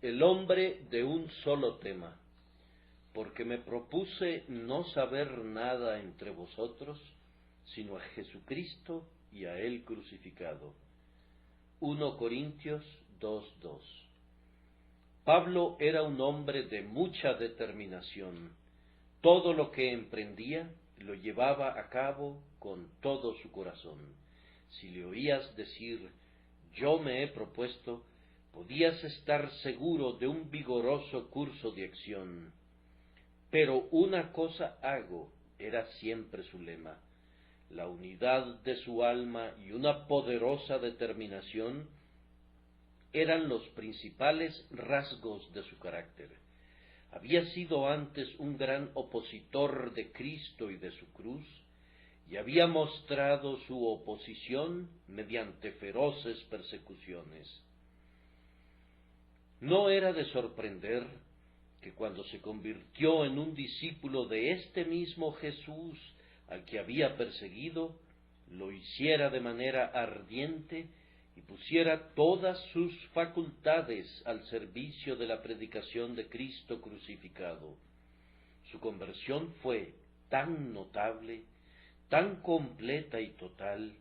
El hombre de un solo tema, porque me propuse no saber nada entre vosotros, sino a Jesucristo y a Él crucificado. 1 Corintios 2:2. Pablo era un hombre de mucha determinación. Todo lo que emprendía lo llevaba a cabo con todo su corazón. Si le oías decir, yo me he propuesto, podías estar seguro de un vigoroso curso de acción. Pero una cosa hago, era siempre su lema. La unidad de su alma y una poderosa determinación eran los principales rasgos de su carácter. Había sido antes un gran opositor de Cristo y de su cruz, y había mostrado su oposición mediante feroces persecuciones. No era de sorprender que cuando se convirtió en un discípulo de este mismo Jesús al que había perseguido, lo hiciera de manera ardiente y pusiera todas sus facultades al servicio de la predicación de Cristo crucificado. Su conversión fue tan notable, tan completa y total,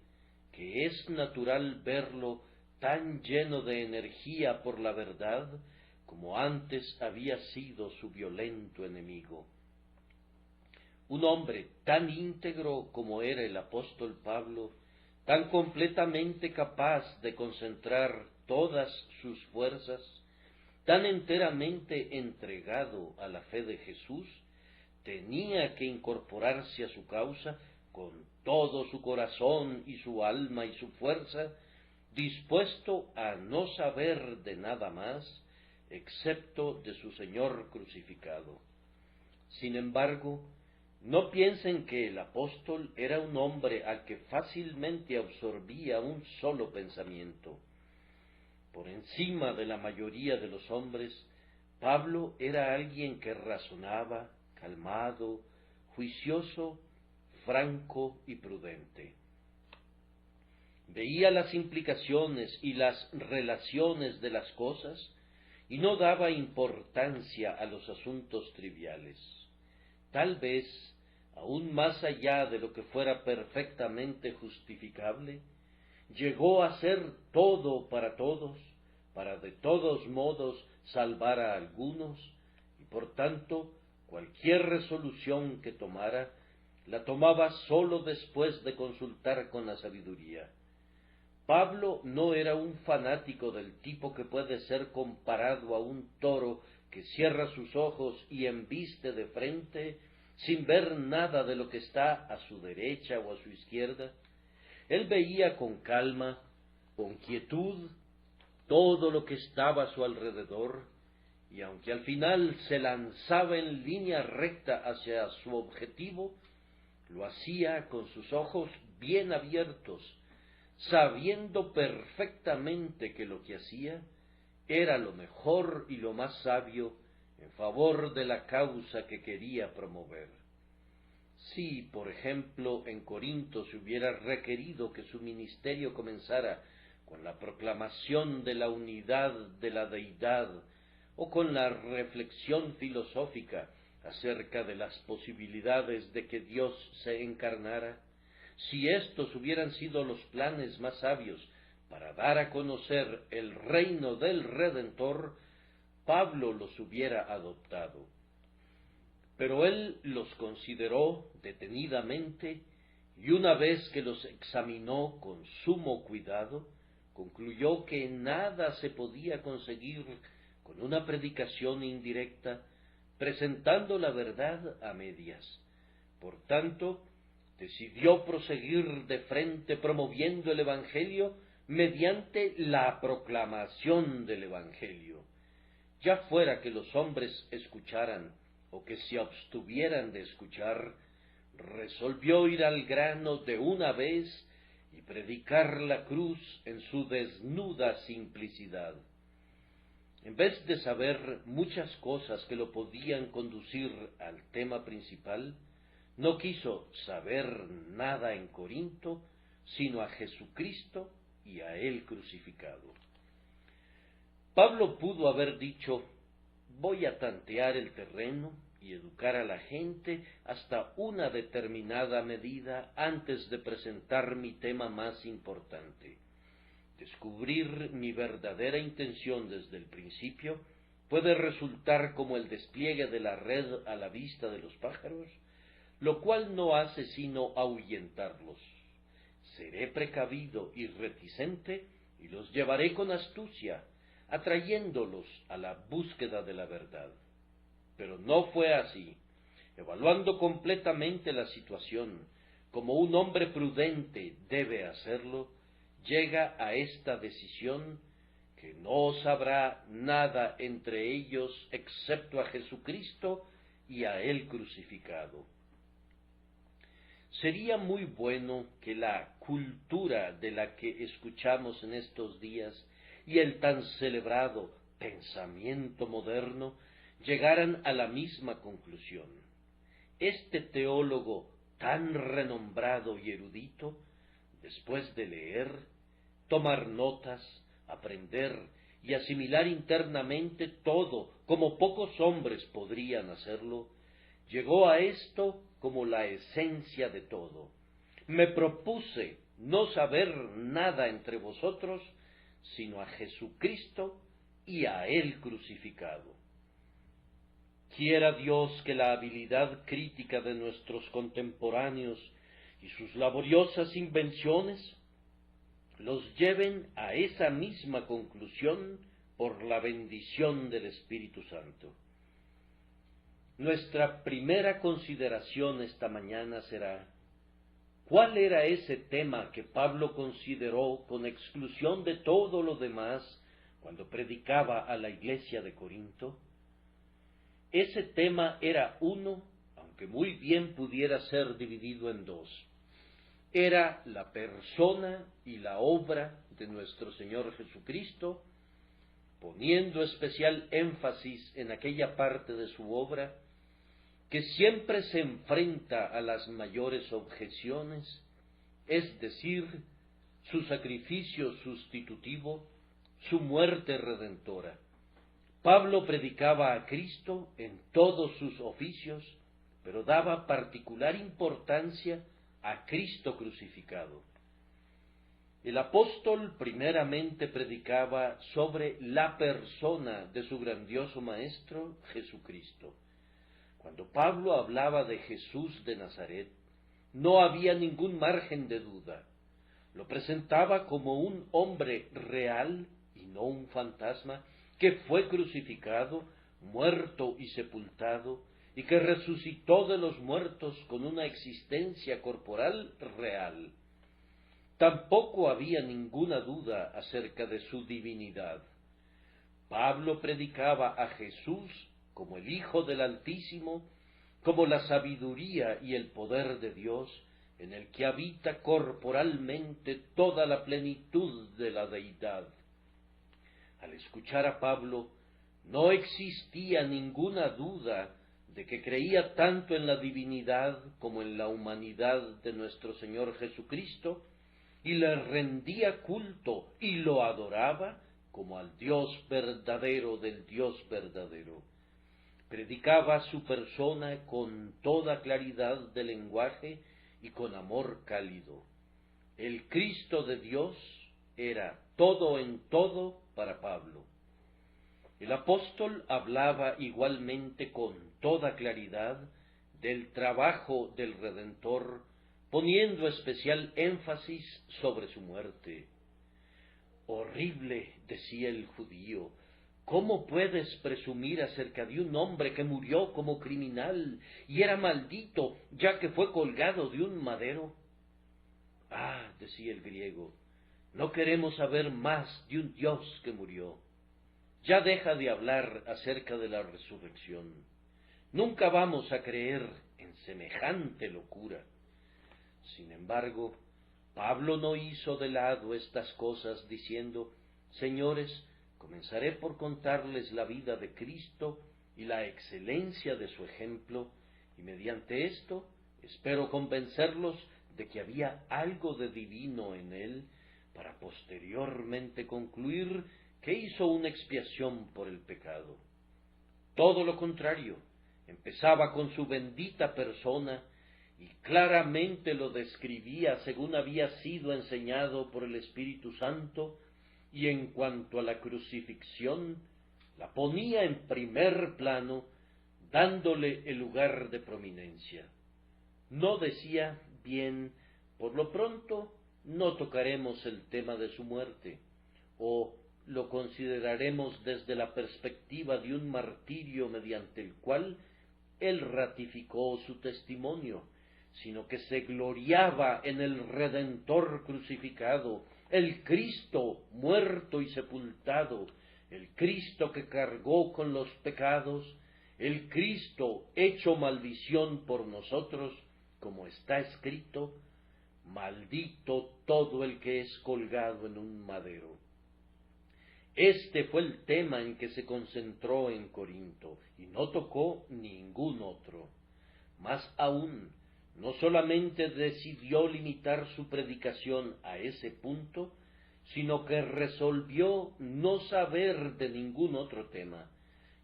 que es natural verlo tan lleno de energía por la verdad, como antes había sido su violento enemigo. Un hombre tan íntegro como era el apóstol Pablo, tan completamente capaz de concentrar todas sus fuerzas, tan enteramente entregado a la fe de Jesús, tenía que incorporarse a su causa con todo su corazón y su alma y su fuerza, dispuesto a no saber de nada más, excepto de su Señor crucificado. Sin embargo, no piensen que el apóstol era un hombre al que fácilmente absorbía un solo pensamiento. Por encima de la mayoría de los hombres, Pablo era alguien que razonaba, calmado, juicioso, franco y prudente. Veía las implicaciones y las relaciones de las cosas y no daba importancia a los asuntos triviales. Tal vez, aún más allá de lo que fuera perfectamente justificable, llegó a ser todo para todos, para de todos modos salvar a algunos, y por tanto, cualquier resolución que tomara, la tomaba sólo después de consultar con la sabiduría. Pablo no era un fanático del tipo que puede ser comparado a un toro que cierra sus ojos y embiste de frente sin ver nada de lo que está a su derecha o a su izquierda. Él veía con calma, con quietud, todo lo que estaba a su alrededor, y aunque al final se lanzaba en línea recta hacia su objetivo, lo hacía con sus ojos bien abiertos, sabiendo perfectamente que lo que hacía era lo mejor y lo más sabio en favor de la causa que quería promover. Si, por ejemplo, en Corinto se hubiera requerido que su ministerio comenzara con la proclamación de la unidad de la deidad o con la reflexión filosófica acerca de las posibilidades de que Dios se encarnara, si estos hubieran sido los planes más sabios para dar a conocer el reino del Redentor, Pablo los hubiera adoptado. Pero él los consideró detenidamente y una vez que los examinó con sumo cuidado, concluyó que nada se podía conseguir con una predicación indirecta, presentando la verdad a medias. Por tanto, decidió proseguir de frente promoviendo el Evangelio mediante la proclamación del Evangelio. Ya fuera que los hombres escucharan o que se abstuvieran de escuchar, resolvió ir al grano de una vez y predicar la cruz en su desnuda simplicidad. En vez de saber muchas cosas que lo podían conducir al tema principal, no quiso saber nada en Corinto, sino a Jesucristo y a Él crucificado. Pablo pudo haber dicho: voy a tantear el terreno y educar a la gente hasta una determinada medida antes de presentar mi tema más importante. Descubrir mi verdadera intención desde el principio puede resultar como el despliegue de la red a la vista de los pájaros, lo cual no hace sino ahuyentarlos. Seré precavido y reticente y los llevaré con astucia, atrayéndolos a la búsqueda de la verdad. Pero no fue así. Evaluando completamente la situación, como un hombre prudente debe hacerlo, llega a esta decisión que no sabrá nada entre ellos excepto a Jesucristo y a Él crucificado. Sería muy bueno que la cultura de la que escuchamos en estos días y el tan celebrado pensamiento moderno llegaran a la misma conclusión. Este teólogo tan renombrado y erudito, después de leer, tomar notas, aprender y asimilar internamente todo como pocos hombres podrían hacerlo, llegó a esto como la esencia de todo. Me propuse no saber nada entre vosotros, sino a Jesucristo y a Él crucificado. Quiera Dios que la habilidad crítica de nuestros contemporáneos y sus laboriosas invenciones los lleven a esa misma conclusión por la bendición del Espíritu Santo. Nuestra primera consideración esta mañana será: ¿cuál era ese tema que Pablo consideró con exclusión de todo lo demás cuando predicaba a la iglesia de Corinto? Ese tema era uno, aunque muy bien pudiera ser dividido en dos. Era la persona y la obra de nuestro Señor Jesucristo, poniendo especial énfasis en aquella parte de su obra que siempre se enfrenta a las mayores objeciones, es decir, su sacrificio sustitutivo, su muerte redentora. Pablo predicaba a Cristo en todos sus oficios, pero daba particular importancia a Cristo crucificado. El apóstol primeramente predicaba sobre la persona de su grandioso Maestro, Jesucristo. Cuando Pablo hablaba de Jesús de Nazaret, no había ningún margen de duda. Lo presentaba como un hombre real y no un fantasma, que fue crucificado, muerto y sepultado, y que resucitó de los muertos con una existencia corporal real. Tampoco había ninguna duda acerca de su divinidad. Pablo predicaba a Jesús como el Hijo del Altísimo, como la sabiduría y el poder de Dios, en el que habita corporalmente toda la plenitud de la deidad. Al escuchar a Pablo, no existía ninguna duda de que creía tanto en la divinidad como en la humanidad de nuestro Señor Jesucristo, y le rendía culto y lo adoraba como al Dios verdadero del Dios verdadero. Predicaba su persona con toda claridad de lenguaje y con amor cálido. El Cristo de Dios era todo en todo para Pablo. El apóstol hablaba igualmente con toda claridad del trabajo del Redentor, poniendo especial énfasis sobre su muerte. Horrible, decía el judío, ¿cómo puedes presumir acerca de un hombre que murió como criminal y era maldito, ya que fue colgado de un madero? Ah, decía el griego, no queremos saber más de un Dios que murió. Ya deja de hablar acerca de la resurrección. Nunca vamos a creer en semejante locura. Sin embargo, Pablo no hizo de lado estas cosas diciendo: señores, comenzaré por contarles la vida de Cristo y la excelencia de su ejemplo, y mediante esto espero convencerlos de que había algo de divino en él, para posteriormente concluir que hizo una expiación por el pecado. Todo lo contrario, empezaba con su bendita persona y claramente lo describía según había sido enseñado por el Espíritu Santo, y en cuanto a la crucifixión, la ponía en primer plano, dándole el lugar de prominencia. No decía, bien, por lo pronto no tocaremos el tema de su muerte, o lo consideraremos desde la perspectiva de un martirio mediante el cual él ratificó su testimonio, sino que se gloriaba en el Redentor crucificado, el Cristo muerto y sepultado, el Cristo que cargó con los pecados, el Cristo hecho maldición por nosotros, como está escrito, maldito todo el que es colgado en un madero. Este fue el tema en que se concentró en Corinto, y no tocó ningún otro. Más aún, no solamente decidió limitar su predicación a ese punto, sino que resolvió no saber de ningún otro tema.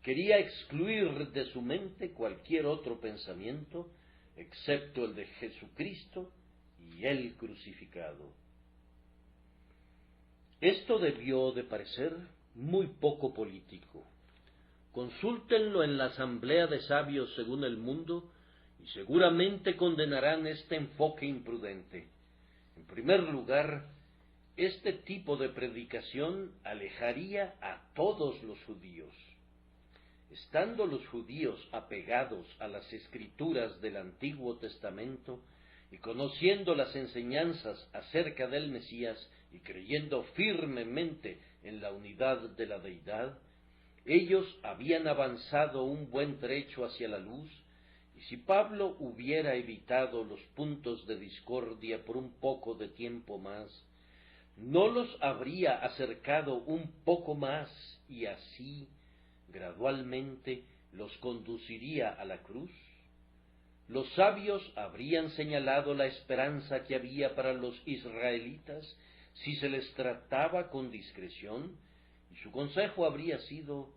Quería excluir de su mente cualquier otro pensamiento, excepto el de Jesucristo y el crucificado. Esto debió de parecer muy poco político. Consúltenlo en la asamblea de sabios según el mundo, y seguramente condenarán este enfoque imprudente. En primer lugar, este tipo de predicación alejaría a todos los judíos. Estando los judíos apegados a las escrituras del Antiguo Testamento y conociendo las enseñanzas acerca del Mesías y creyendo firmemente en la unidad de la deidad, ellos habían avanzado un buen trecho hacia la luz, y si Pablo hubiera evitado los puntos de discordia por un poco de tiempo más, no los habría acercado un poco más, y así gradualmente los conduciría a la cruz. Los sabios habrían señalado la esperanza que había para los israelitas si se les trataba con discreción, y su consejo habría sido: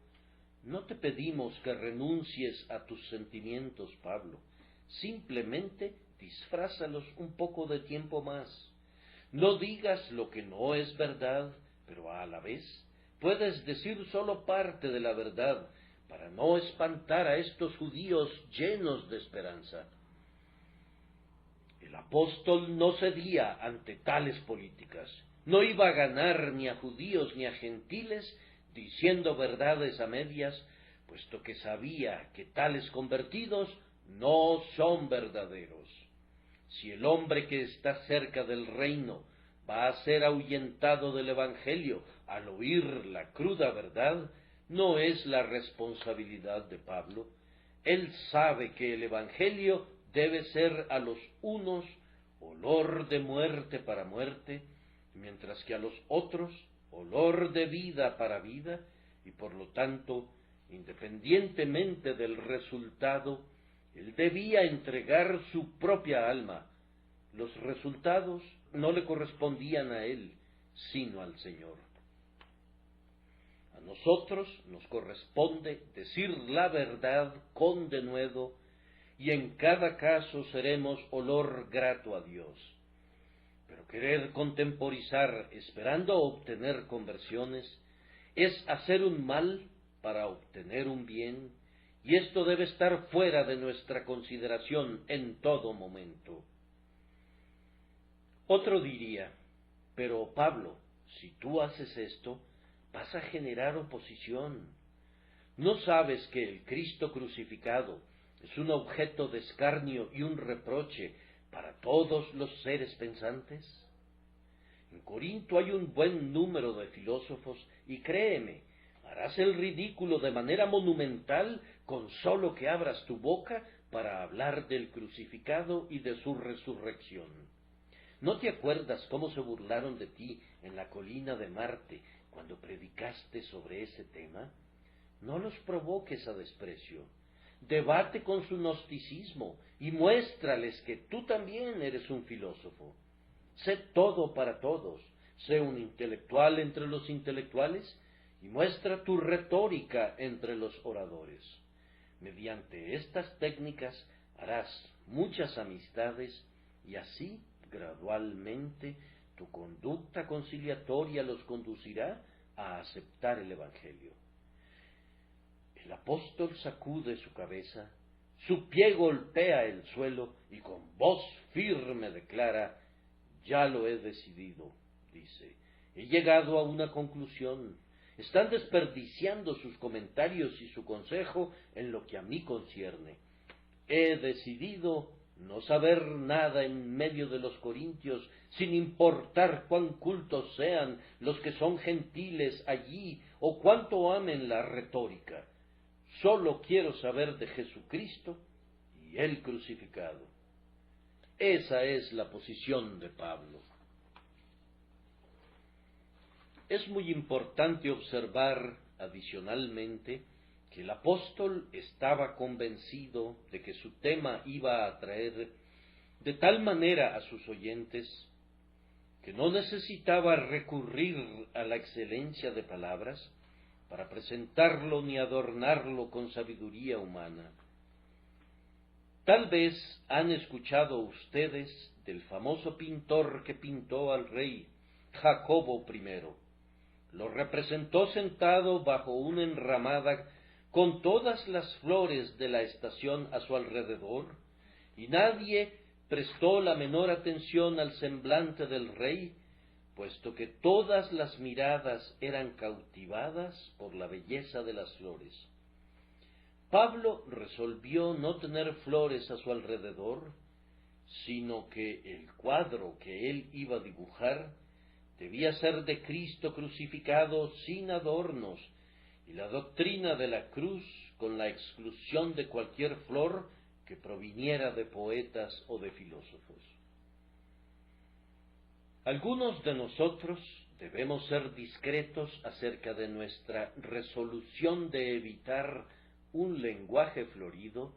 no te pedimos que renuncies a tus sentimientos, Pablo, simplemente disfrázalos un poco de tiempo más. No digas lo que no es verdad, pero a la vez puedes decir solo parte de la verdad, para no espantar a estos judíos llenos de esperanza. El apóstol no cedía ante tales políticas. No iba a ganar ni a judíos ni a gentiles diciendo verdades a medias, puesto que sabía que tales convertidos no son verdaderos. Si el hombre que está cerca del reino va a ser ahuyentado del Evangelio al oír la cruda verdad, no es la responsabilidad de Pablo. Él sabe que el Evangelio debe ser a los unos olor de muerte para muerte, mientras que a los otros olor de vida para vida, y por lo tanto, independientemente del resultado, él debía entregar su propia alma. Los resultados no le correspondían a él, sino al Señor. A nosotros nos corresponde decir la verdad con denuedo, y en cada caso seremos olor grato a Dios. Pero querer contemporizar esperando obtener conversiones es hacer un mal para obtener un bien, y esto debe estar fuera de nuestra consideración en todo momento. Otro diría: pero Pablo, si tú haces esto, vas a generar oposición. ¿No sabes que el Cristo crucificado es un objeto de escarnio y un reproche para todos los seres pensantes? En Corinto hay un buen número de filósofos, y créeme, harás el ridículo de manera monumental con solo que abras tu boca para hablar del crucificado y de su resurrección. ¿No te acuerdas cómo se burlaron de ti en la colina de Marte cuando predicaste sobre ese tema? No los provoques a desprecio. Debate con su gnosticismo y muéstrales que tú también eres un filósofo. Sé todo para todos, sé un intelectual entre los intelectuales y muestra tu retórica entre los oradores. Mediante estas técnicas harás muchas amistades y así, gradualmente, tu conducta conciliatoria los conducirá a aceptar el Evangelio. El apóstol sacude su cabeza, su pie golpea el suelo y con voz firme declara: ya lo he decidido, dice, he llegado a una conclusión. Están desperdiciando sus comentarios y su consejo en lo que a mí concierne. He decidido no saber nada en medio de los corintios, sin importar cuán cultos sean los que son gentiles allí o cuánto amen la retórica. Solo quiero saber de Jesucristo y Él crucificado. Esa es la posición de Pablo. Es muy importante observar, adicionalmente, que el apóstol estaba convencido de que su tema iba a atraer de tal manera a sus oyentes que no necesitaba recurrir a la excelencia de palabras para presentarlo ni adornarlo con sabiduría humana. Tal vez han escuchado ustedes del famoso pintor que pintó al rey Jacobo I. Lo representó sentado bajo una enramada con todas las flores de la estación a su alrededor, y nadie prestó la menor atención al semblante del rey, puesto que todas las miradas eran cautivadas por la belleza de las flores. Pablo resolvió no tener flores a su alrededor, sino que el cuadro que él iba a dibujar debía ser de Cristo crucificado sin adornos, y la doctrina de la cruz con la exclusión de cualquier flor que proviniera de poetas o de filósofos. Algunos de nosotros debemos ser discretos acerca de nuestra resolución de evitar un lenguaje florido,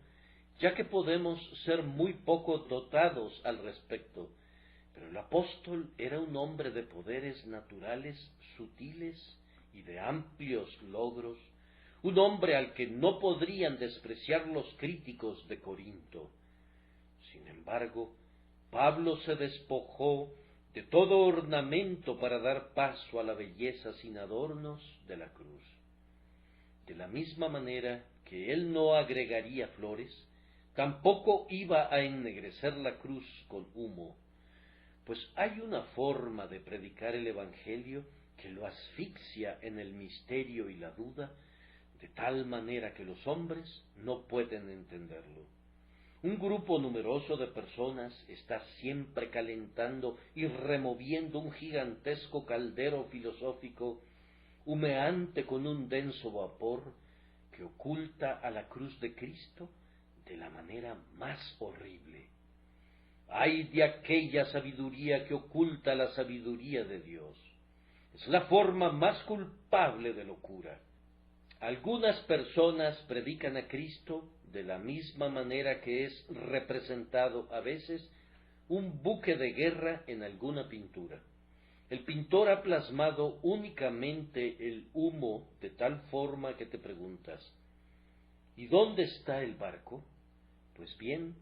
ya que podemos ser muy poco dotados al respecto, pero el apóstol era un hombre de poderes naturales sutiles y de amplios logros, un hombre al que no podrían despreciar los críticos de Corinto. Sin embargo, Pablo se despojó de todo ornamento para dar paso a la belleza sin adornos de la cruz. De la misma manera que él no agregaría flores, tampoco iba a ennegrecer la cruz con humo, pues hay una forma de predicar el Evangelio que lo asfixia en el misterio y la duda, de tal manera que los hombres no pueden entenderlo. Un grupo numeroso de personas está siempre calentando y removiendo un gigantesco caldero filosófico, humeante con un denso vapor, que oculta a la cruz de Cristo de la manera más horrible. ¡Ay de aquella sabiduría que oculta la sabiduría de Dios! Es la forma más culpable de locura. Algunas personas predican a Cristo de la misma manera que es representado a veces un buque de guerra en alguna pintura. El pintor ha plasmado únicamente el humo de tal forma que te preguntas: ¿y dónde está el barco? Pues bien,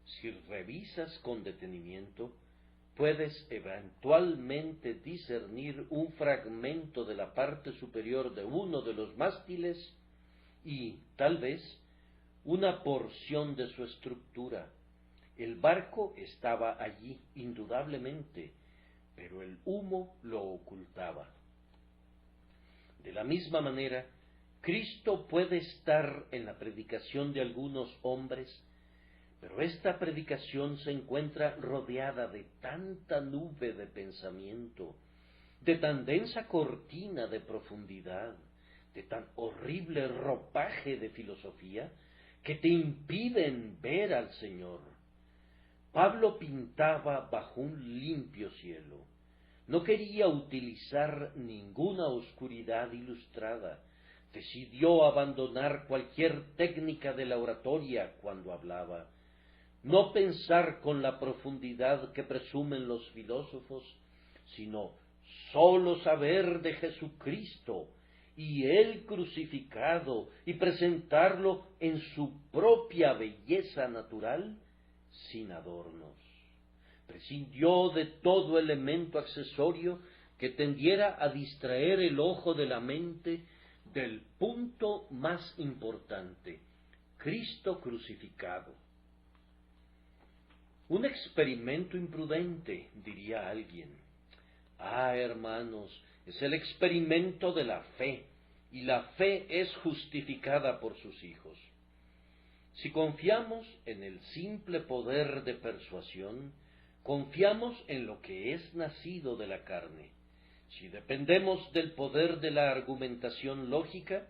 si revisas con detenimiento, puedes eventualmente discernir un fragmento de la parte superior de uno de los mástiles y, tal vez, una porción de su estructura. El barco estaba allí, indudablemente, pero el humo lo ocultaba. De la misma manera, Cristo puede estar en la predicación de algunos hombres, pero esta predicación se encuentra rodeada de tanta nube de pensamiento, de tan densa cortina de profundidad, de tan horrible ropaje de filosofía, que te impiden ver al Señor. Pablo pintaba bajo un limpio cielo. No quería utilizar ninguna oscuridad ilustrada. Decidió abandonar cualquier técnica de la oratoria cuando hablaba. No pensar con la profundidad que presumen los filósofos, sino sólo saber de Jesucristo y Él crucificado, y presentarlo en su propia belleza natural, sin adornos. Prescindió de todo elemento accesorio que tendiera a distraer el ojo de la mente del punto más importante, Cristo crucificado. Un experimento imprudente, diría alguien. Ah, hermanos, es el experimento de la fe, y la fe es justificada por sus hijos. Si confiamos en el simple poder de persuasión, confiamos en lo que es nacido de la carne. Si dependemos del poder de la argumentación lógica,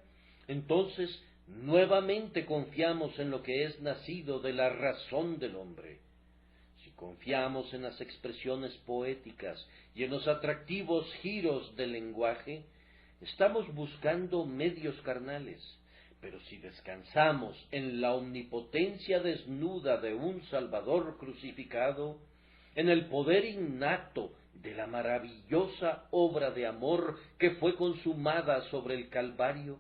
entonces nuevamente confiamos en lo que es nacido de la razón del hombre. Si confiamos en las expresiones poéticas y en los atractivos giros del lenguaje, estamos buscando medios carnales. Pero si descansamos en la omnipotencia desnuda de un Salvador crucificado, en el poder innato de la maravillosa obra de amor que fue consumada sobre el Calvario,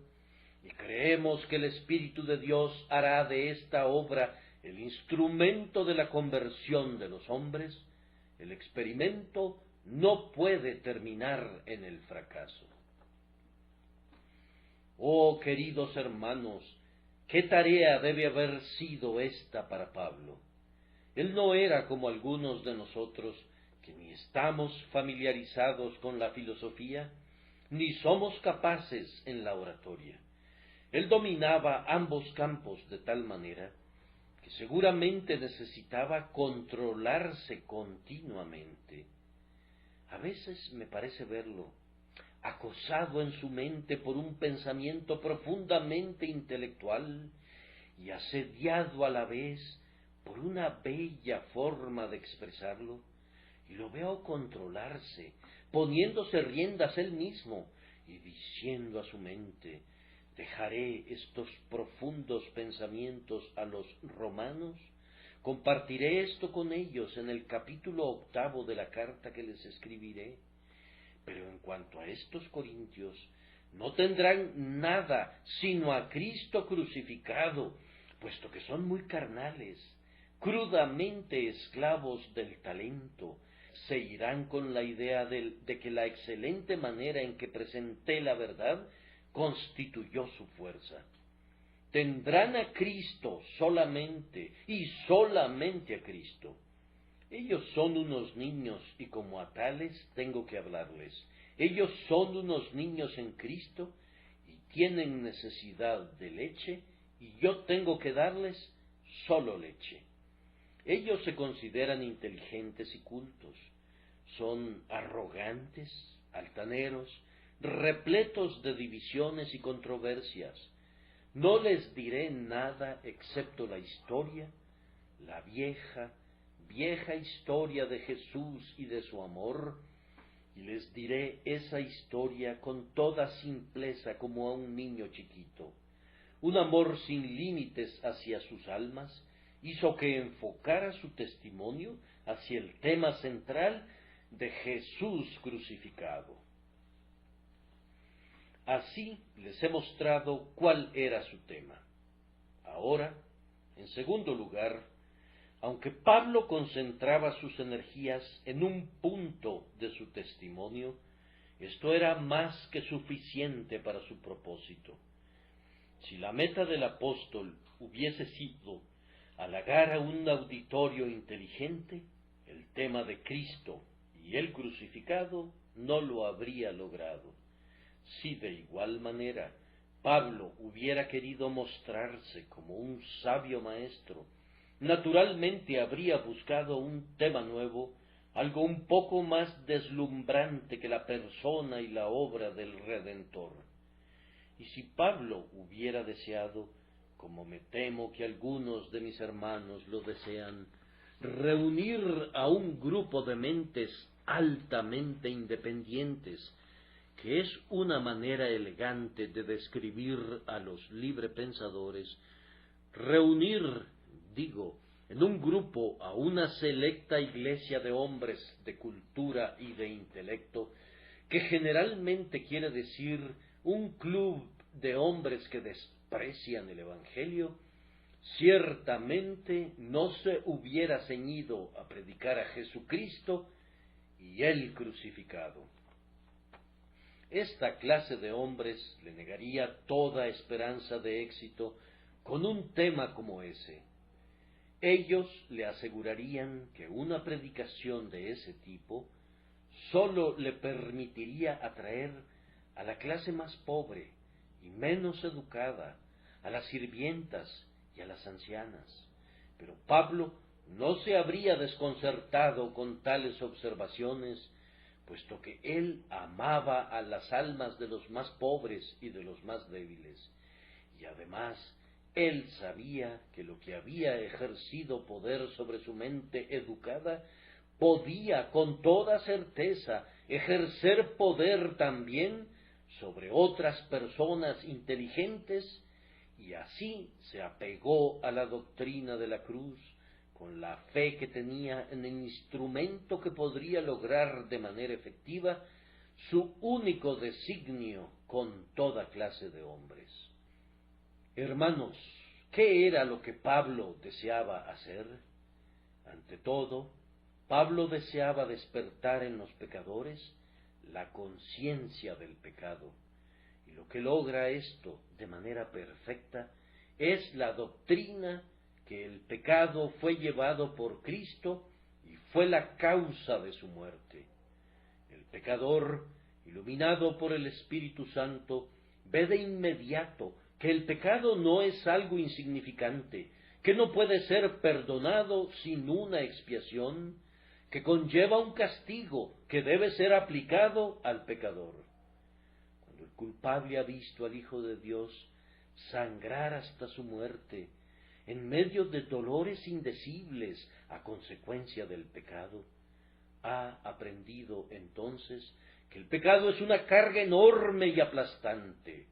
y creemos que el Espíritu de Dios hará de esta obra el instrumento de la conversión de los hombres, el experimento no puede terminar en el fracaso. Oh, queridos hermanos, ¿qué tarea debe haber sido esta para Pablo? Él no era como algunos de nosotros, que ni estamos familiarizados con la filosofía, ni somos capaces en la oratoria. Él dominaba ambos campos de tal manera que seguramente necesitaba controlarse continuamente. A veces me parece verlo, acosado en su mente por un pensamiento profundamente intelectual y asediado a la vez por una bella forma de expresarlo, y lo veo controlarse, poniéndose riendas él mismo y diciendo a su mente: ¿dejaré estos profundos pensamientos a los romanos? Compartiré esto con ellos en el capítulo 8 de la carta que les escribiré. Pero en cuanto a estos corintios, no tendrán nada sino a Cristo crucificado, puesto que son muy carnales, crudamente esclavos del talento. Se irán con la idea de que la excelente manera en que presenté la verdad constituyó su fuerza. Tendrán a Cristo solamente, y solamente a Cristo. Ellos son unos niños, y como a tales tengo que hablarles. Ellos son unos niños en Cristo, y tienen necesidad de leche, y yo tengo que darles solo leche. Ellos se consideran inteligentes y cultos. Son arrogantes, altaneros, repletos de divisiones y controversias. No les diré nada excepto la historia, la vieja historia de Jesús y de su amor, y les diré esa historia con toda simpleza como a un niño chiquito. Un amor sin límites hacia sus almas hizo que enfocara su testimonio hacia el tema central de Jesús crucificado. Así les he mostrado cuál era su tema. Ahora, en segundo lugar, aunque Pablo concentraba sus energías en un punto de su testimonio, esto era más que suficiente para su propósito. Si la meta del apóstol hubiese sido halagar a un auditorio inteligente, el tema de Cristo y el crucificado no lo habría logrado. Si de igual manera Pablo hubiera querido mostrarse como un sabio maestro, naturalmente habría buscado un tema nuevo, algo un poco más deslumbrante que la persona y la obra del Redentor. Y si Pablo hubiera deseado, como me temo que algunos de mis hermanos lo desean, reunir a un grupo de mentes altamente independientes, que es una manera elegante de describir a los librepensadores, reunir, en un grupo a una selecta iglesia de hombres de cultura y de intelecto, que generalmente quiere decir un club de hombres que desprecian el Evangelio, ciertamente no se hubiera ceñido a predicar a Jesucristo y Él crucificado. Esta clase de hombres le negaría toda esperanza de éxito con un tema como ese. Ellos le asegurarían que una predicación de ese tipo sólo le permitiría atraer a la clase más pobre y menos educada, a las sirvientas y a las ancianas. Pero Pablo no se habría desconcertado con tales observaciones, puesto que él amaba a las almas de los más pobres y de los más débiles, y además él sabía que lo que había ejercido poder sobre su mente educada podía con toda certeza ejercer poder también sobre otras personas inteligentes, y así se apegó a la doctrina de la cruz, con la fe que tenía en el instrumento que podría lograr de manera efectiva su único designio con toda clase de hombres. Hermanos, ¿qué era lo que Pablo deseaba hacer? Ante todo, Pablo deseaba despertar en los pecadores la conciencia del pecado, y lo que logra esto de manera perfecta es la doctrina que el pecado fue llevado por Cristo y fue la causa de su muerte. El pecador, iluminado por el Espíritu Santo, ve de inmediato que el pecado no es algo insignificante, que no puede ser perdonado sin una expiación, que conlleva un castigo que debe ser aplicado al pecador. Cuando el culpable ha visto al Hijo de Dios sangrar hasta su muerte, en medio de dolores indecibles a consecuencia del pecado, ha aprendido entonces que el pecado es una carga enorme y aplastante.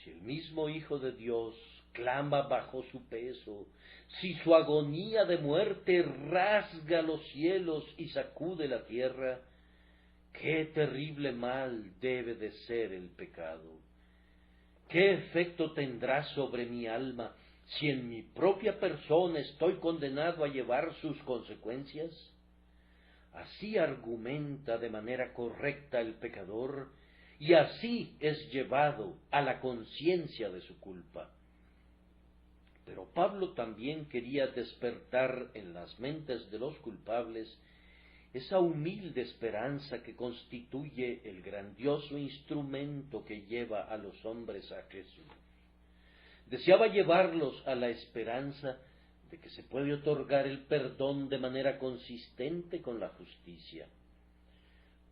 Si el mismo Hijo de Dios clama bajo su peso, si su agonía de muerte rasga los cielos y sacude la tierra, qué terrible mal debe de ser el pecado. ¿Qué efecto tendrá sobre mi alma si en mi propia persona estoy condenado a llevar sus consecuencias? Así argumenta de manera correcta el pecador, y así es llevado a la conciencia de su culpa. Pero Pablo también quería despertar en las mentes de los culpables esa humilde esperanza que constituye el grandioso instrumento que lleva a los hombres a Jesús. Deseaba llevarlos a la esperanza de que se puede otorgar el perdón de manera consistente con la justicia.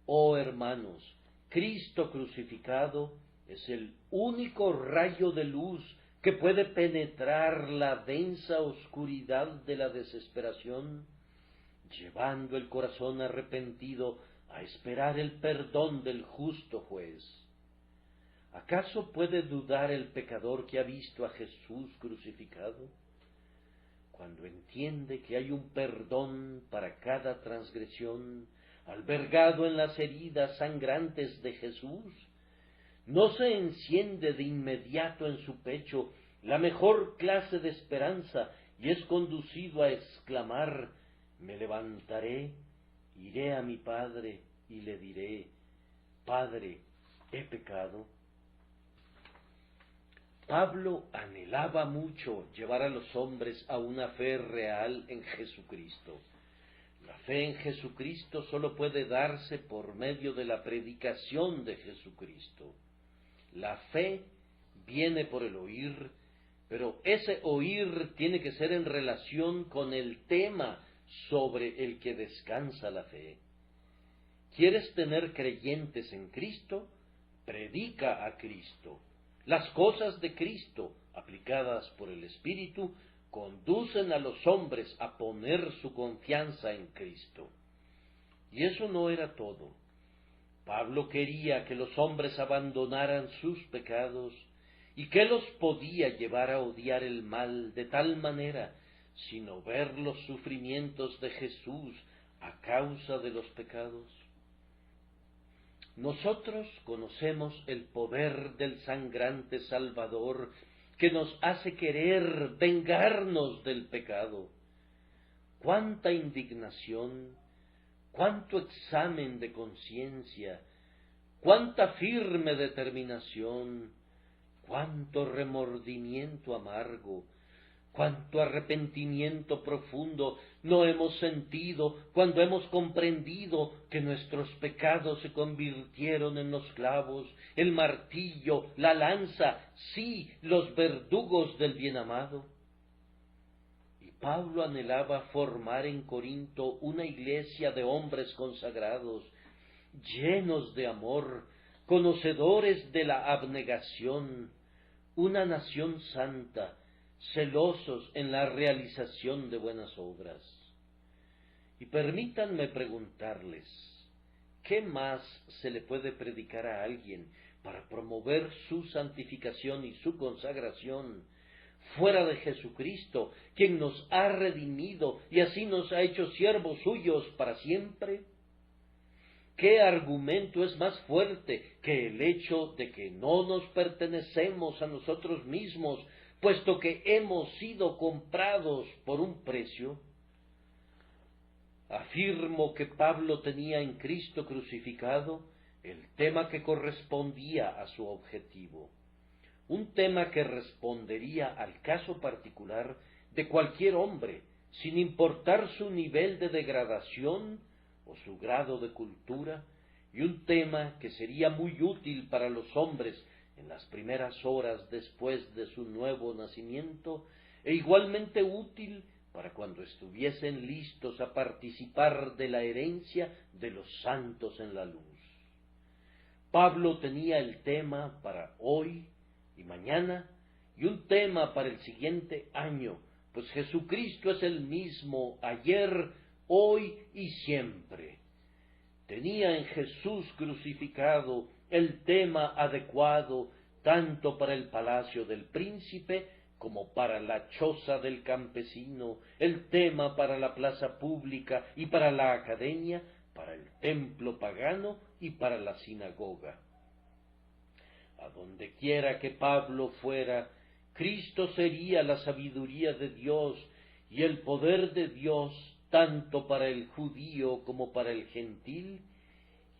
Oh hermanos, Cristo crucificado es el único rayo de luz que puede penetrar la densa oscuridad de la desesperación, llevando el corazón arrepentido a esperar el perdón del justo juez. ¿Acaso puede dudar el pecador que ha visto a Jesús crucificado? Cuando entiende que hay un perdón para cada transgresión, albergado en las heridas sangrantes de Jesús, ¿no se enciende de inmediato en su pecho la mejor clase de esperanza y es conducido a exclamar: me levantaré, iré a mi Padre y le diré: Padre, he pecado? Pablo anhelaba mucho llevar a los hombres a una fe real en Jesucristo. La fe en Jesucristo sólo puede darse por medio de la predicación de Jesucristo. La fe viene por el oír, pero ese oír tiene que ser en relación con el tema sobre el que descansa la fe. ¿Quieres tener creyentes en Cristo? Predica a Cristo. Las cosas de Cristo, aplicadas por el Espíritu, conducen a los hombres a poner su confianza en Cristo. Y eso no era todo. Pablo quería que los hombres abandonaran sus pecados. ¿Y qué los podía llevar a odiar el mal de tal manera, sino ver los sufrimientos de Jesús a causa de los pecados? Nosotros conocemos el poder del sangrante Salvador que nos hace querer vengarnos del pecado. Cuánta indignación, cuánto examen de conciencia, cuánta firme determinación, cuánto remordimiento amargo, cuánto arrepentimiento profundo no hemos sentido cuando hemos comprendido que nuestros pecados se convirtieron en los clavos, el martillo, la lanza, sí, los verdugos del bien amado. Y Pablo anhelaba formar en Corinto una iglesia de hombres consagrados, llenos de amor, conocedores de la abnegación, una nación santa, celosos en la realización de buenas obras. Y permítanme preguntarles, ¿qué más se le puede predicar a alguien para promover su santificación y su consagración fuera de Jesucristo, quien nos ha redimido y así nos ha hecho siervos suyos para siempre? ¿Qué argumento es más fuerte que el hecho de que no nos pertenecemos a nosotros mismos, puesto que hemos sido comprados por un precio? Afirmo que Pablo tenía en Cristo crucificado el tema que correspondía a su objetivo, un tema que respondería al caso particular de cualquier hombre, sin importar su nivel de degradación o su grado de cultura, y un tema que sería muy útil para los hombres en las primeras horas después de su nuevo nacimiento, e igualmente útil para cuando estuviesen listos a participar de la herencia de los santos en la luz. Pablo tenía el tema para hoy y mañana, y un tema para el siguiente año, pues Jesucristo es el mismo ayer, hoy y siempre. Tenía en Jesús crucificado el tema adecuado tanto para el palacio del príncipe como para la choza del campesino, el tema para la plaza pública y para la academia, para el templo pagano y para la sinagoga. A donde quiera que Pablo fuera, Cristo sería la sabiduría de Dios y el poder de Dios tanto para el judío como para el gentil,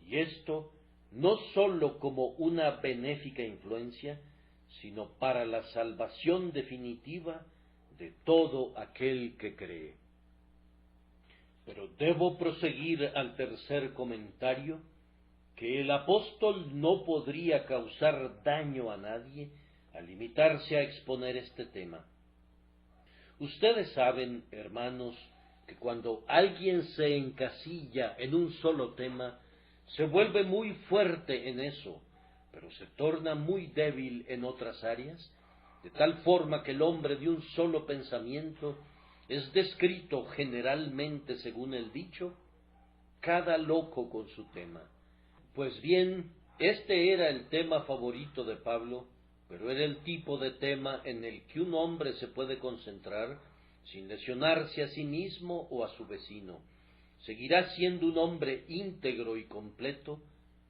y esto no sólo como una benéfica influencia, sino para la salvación definitiva de todo aquel que cree. Pero debo proseguir al tercer comentario, que el apóstol no podría causar daño a nadie al limitarse a exponer este tema. Ustedes saben, hermanos, que cuando alguien se encasilla en un solo tema, se vuelve muy fuerte en eso, pero se torna muy débil en otras áreas, de tal forma que el hombre de un solo pensamiento es descrito generalmente, según el dicho, cada loco con su tema. Pues bien, este era el tema favorito de Pablo, pero era el tipo de tema en el que un hombre se puede concentrar sin lesionarse a sí mismo o a su vecino. Seguirá siendo un hombre íntegro y completo,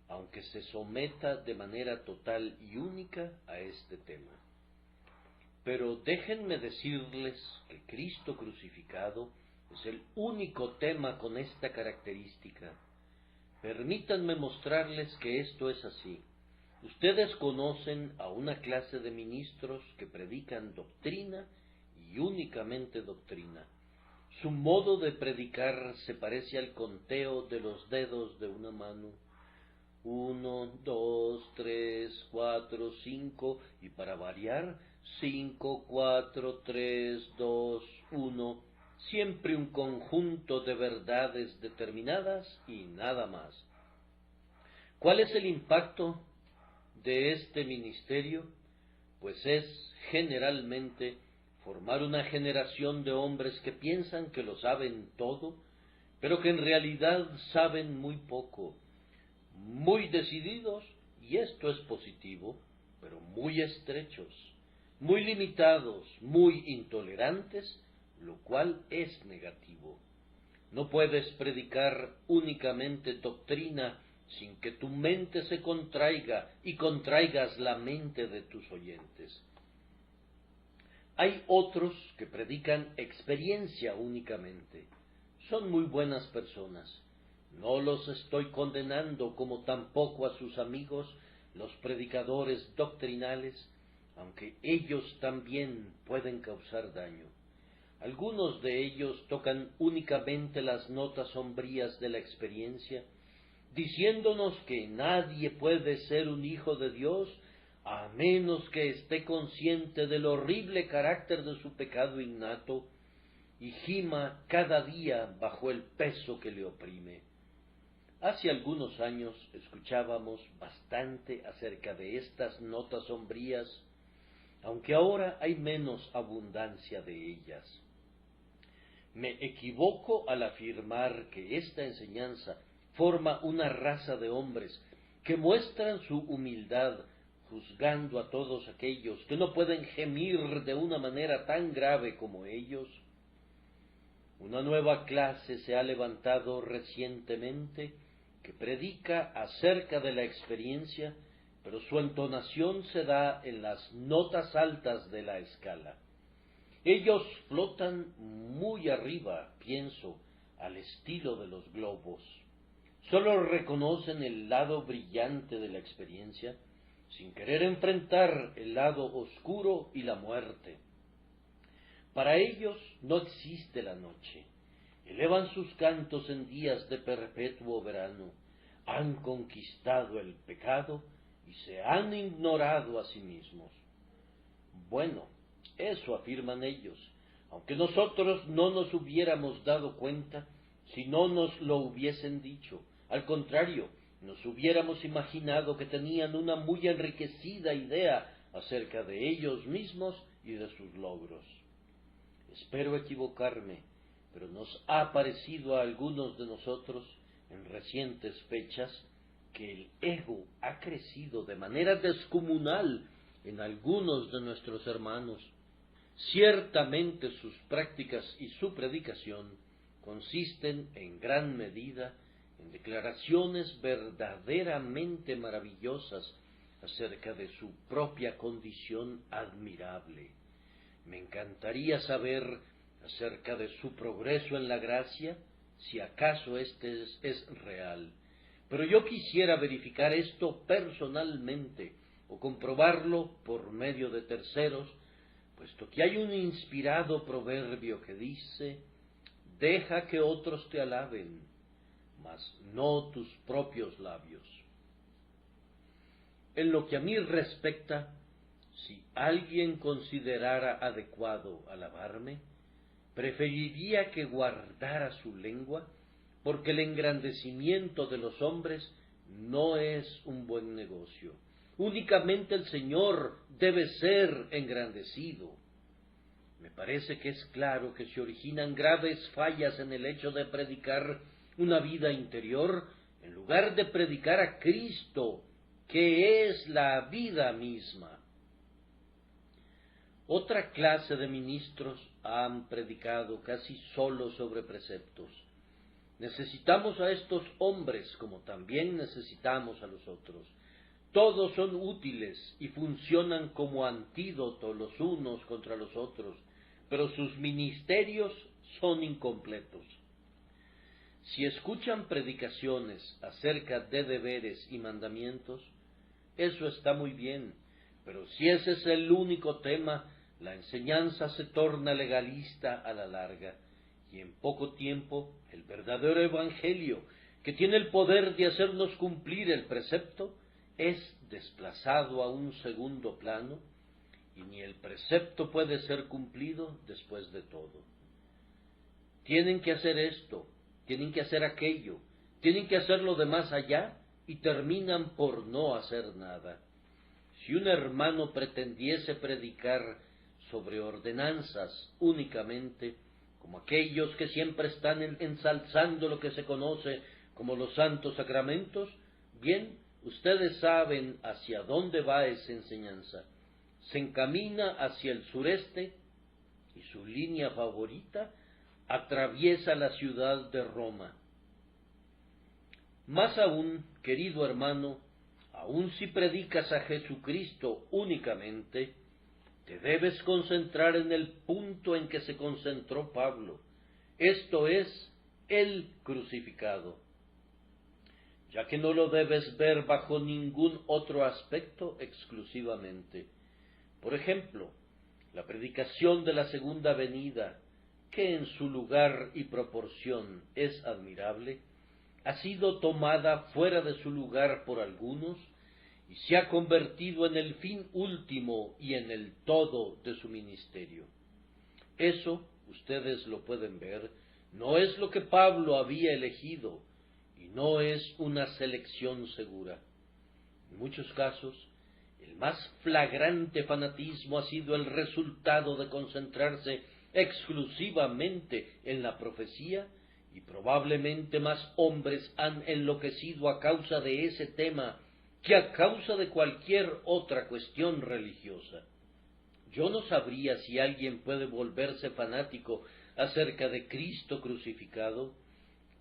aunque se someta de manera total y única a este tema. Pero déjenme decirles que Cristo crucificado es el único tema con esta característica. Permítanme mostrarles que esto es así. Ustedes conocen a una clase de ministros que predican doctrina y únicamente doctrina. Su modo de predicar se parece al conteo de los dedos de una mano. 1, 2, 3, 4, 5, y para variar, 5, 4, 3, 2, 1, siempre un conjunto de verdades determinadas y nada más. ¿Cuál es el impacto de este ministerio? Pues es, generalmente, formar una generación de hombres que piensan que lo saben todo, pero que en realidad saben muy poco, muy decididos, y esto es positivo, pero muy estrechos, muy limitados, muy intolerantes, lo cual es negativo. No puedes predicar únicamente doctrina sin que tu mente se contraiga y contraigas la mente de tus oyentes. Hay otros que predican experiencia únicamente. Son muy buenas personas. No los estoy condenando, como tampoco a sus amigos, los predicadores doctrinales, aunque ellos también pueden causar daño. Algunos de ellos tocan únicamente las notas sombrías de la experiencia, diciéndonos que nadie puede ser un hijo de Dios a menos que esté consciente del horrible carácter de su pecado innato y gima cada día bajo el peso que le oprime. Hace algunos años escuchábamos bastante acerca de estas notas sombrías, aunque ahora hay menos abundancia de ellas. Me equivoco al afirmar que esta enseñanza forma una raza de hombres que muestran su humildad, juzgando a todos aquellos que no pueden gemir de una manera tan grave como ellos. Una nueva clase se ha levantado recientemente que predica acerca de la experiencia, pero su entonación se da en las notas altas de la escala. Ellos flotan muy arriba, pienso, al estilo de los globos. Solo reconocen el lado brillante de la experiencia, sin querer enfrentar el lado oscuro y la muerte. Para ellos no existe la noche. Elevan sus cantos en días de perpetuo verano. Han conquistado el pecado y se han ignorado a sí mismos. Bueno, eso afirman ellos, aunque nosotros no nos hubiéramos dado cuenta si no nos lo hubiesen dicho. Al contrario, nos hubiéramos imaginado que tenían una muy enriquecida idea acerca de ellos mismos y de sus logros. Espero equivocarme, pero nos ha parecido a algunos de nosotros, en recientes fechas, que el ego ha crecido de manera descomunal en algunos de nuestros hermanos. Ciertamente sus prácticas y su predicación consisten en gran medida en declaraciones verdaderamente maravillosas acerca de su propia condición admirable. Me encantaría saber acerca de su progreso en la gracia, si acaso este es real. Pero yo quisiera verificar esto personalmente o comprobarlo por medio de terceros, puesto que hay un inspirado proverbio que dice: deja que otros te alaben, mas no tus propios labios. En lo que a mí respecta, si alguien considerara adecuado alabarme, preferiría que guardara su lengua, porque el engrandecimiento de los hombres no es un buen negocio. Únicamente el Señor debe ser engrandecido. Me parece que es claro que se originan graves fallas en el hecho de predicar una vida interior, en lugar de predicar a Cristo, que es la vida misma. Otra clase de ministros han predicado casi solo sobre preceptos. Necesitamos a estos hombres como también necesitamos a los otros. Todos son útiles y funcionan como antídoto los unos contra los otros, pero sus ministerios son incompletos. Si escuchan predicaciones acerca de deberes y mandamientos, eso está muy bien, pero si ese es el único tema, la enseñanza se torna legalista a la larga, y en poco tiempo el verdadero evangelio, que tiene el poder de hacernos cumplir el precepto, es desplazado a un segundo plano, y ni el precepto puede ser cumplido después de todo. Tienen que hacer esto, tienen que hacer aquello, tienen que hacer lo de más allá, y terminan por no hacer nada. Si un hermano pretendiese predicar sobre ordenanzas únicamente, como aquellos que siempre están ensalzando lo que se conoce como los santos sacramentos, bien, ustedes saben hacia dónde va esa enseñanza. Se encamina hacia el sureste y su línea favorita atraviesa la ciudad de Roma. Más aún, querido hermano, aun si predicas a Jesucristo únicamente, te debes concentrar en el punto en que se concentró Pablo, esto es, el crucificado, ya que no lo debes ver bajo ningún otro aspecto exclusivamente. Por ejemplo, la predicación de la segunda venida, que en su lugar y proporción es admirable, ha sido tomada fuera de su lugar por algunos y se ha convertido en el fin último y en el todo de su ministerio. Eso, ustedes lo pueden ver, no es lo que Pablo había elegido y no es una selección segura. En muchos casos, el más flagrante fanatismo ha sido el resultado de concentrarse exclusivamente en la profecía, y probablemente más hombres han enloquecido a causa de ese tema que a causa de cualquier otra cuestión religiosa. Yo no sabría si alguien puede volverse fanático acerca de Cristo crucificado,